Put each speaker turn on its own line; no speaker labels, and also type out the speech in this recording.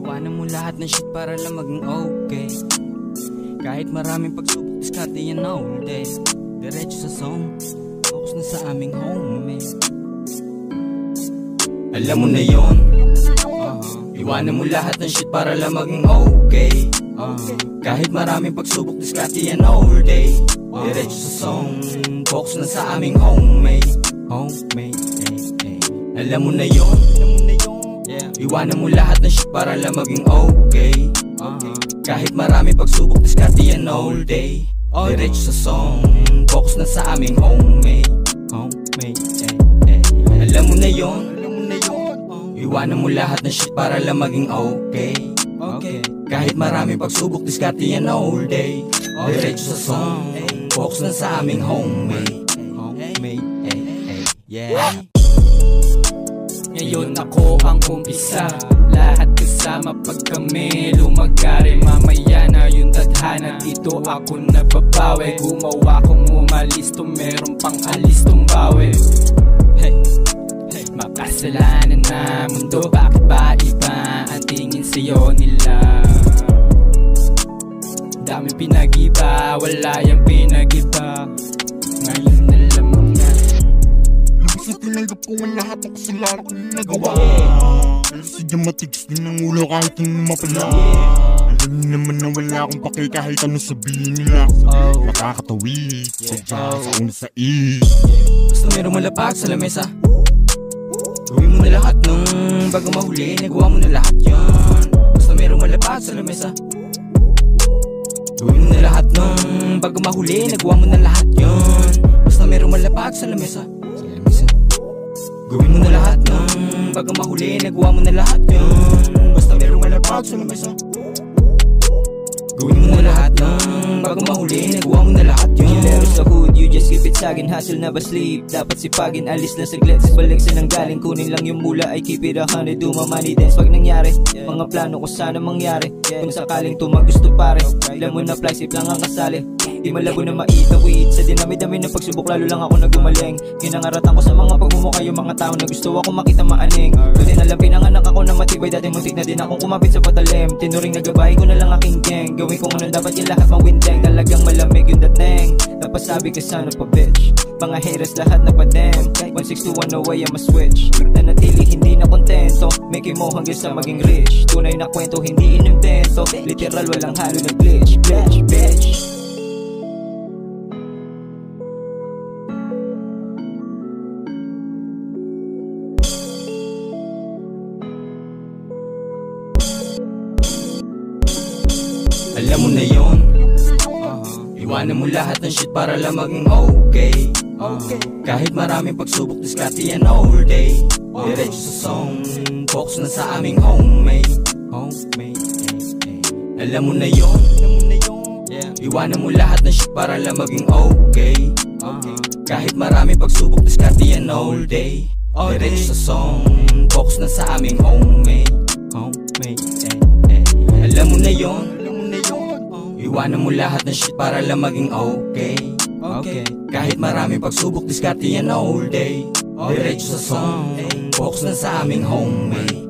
Iwanan mo lahat ng shit para lang maging okay. Kahit maraming pagsubok, diskarte yan all day. Diretso sa song, focus na sa aming home. Alam mo na yun, iwanan mo lahat ng shit para lang maging okay. Kahit maraming pagsubok, diskarte yan all day. Diretso sa song, focus na sa aming homemade. Alam mo na yun, iwanan mo lahat ng shit para lang maging okay. Kahit maraming pagsubok, diskarte yan all day. Diretso sa song, focus na sa aming homemade. Alam mo na yun, iwanan mo lahat ng shit para lang maging okay. Kahit maraming pagsubok, diskarte yan all day. Diretso sa song, focus na sa aming homemade.
Ngayon ako ang umpisa, lahat kasama pag kami lumagari. Mamaya na yung tadhana, dito ako nababawi. Gumawa kong umalis to, meron pang alis tong bawi. Makasalanan na mundo, bakit ba iba ang tingin sa'yo nila? Daming pinag-iba, wala yung pinag-iba. Ngayon alam mo na,
lubos na tinanggap ko ang lahat ng kasalanan ko na nagawa. Pero sadya matigas din ang ulo kahit ano mapala. Alam niyo naman na wala akong pake kahit ano sabihin nila. Nakakatawi, sadya sa una sa
Basta merong malapag sa lamesa, gawin mo na lahat nung bago mahuli, nagawa mo na lahat yun. Basta merong malapag sa lamesa, gawin mo na lahat nung bago mahuli, nagawa mo na lahat yun. Basta merong malapag sa lamesa, gawin mo na lahat nung bago mahuli, nagawa mo na lahat yun. Basta merong malapag sa lamesa, gawin mo na lahat nung bago mahuli, nagawa mo na lahat yun.
Kilero sa hood, you just keep it sagin, hustle na ba sleep? Dapat sipagin, alis na saglit, balik sa nang galing. Kunin lang yung mula, ay keep it 100, do my money dance. Pag nangyari, mga plano ko sana mangyari. Kung sakaling tumagusto pare, alam mo na fly, safe lang ang kasali. Di malabo na maitawid sa dinami-dami ng pagsubok, lalo lang ako nagumaling. Kinangaratan ko sa mga pagmumukha yung mga tao na gusto ako makita maaning. Kasi nalang pinanganak ako na matibay, dati muntik na din akong kumapit sa patalim. Tinuring nagabahay ko na lang aking gang, gawin ko muna dapat yung lahat mawindeng. Talagang malamig yung dating, napasabi ka sana pa bitch. Mga haters lahat na pa-dem, 1621 away I'm a switch. Nanatili hindi na kontento, make mo hanggang sa maging rich. Tunay na kwento hindi inimbento, literal walang halo na glitch. Bitch.
Alam mo na yun, iwanan mo lahat ng shit para lang maging okay. Kahit maraming pagsubok, diskarte yan all day. Diretso sa song, focus na sa aming homemade. Alam mo na yun, iwanan mo lahat ng shit para lang maging okay. Kahit maraming pagsubok, diskarte yan all day. Diretso sa song, focus na sa aming homemade. Alam mo na yun, iwanan mo lahat ng shit para lang maging okay. Kahit maraming pagsubok, diskarte yan all day. Diretso sa song, focus na sa aming homemade.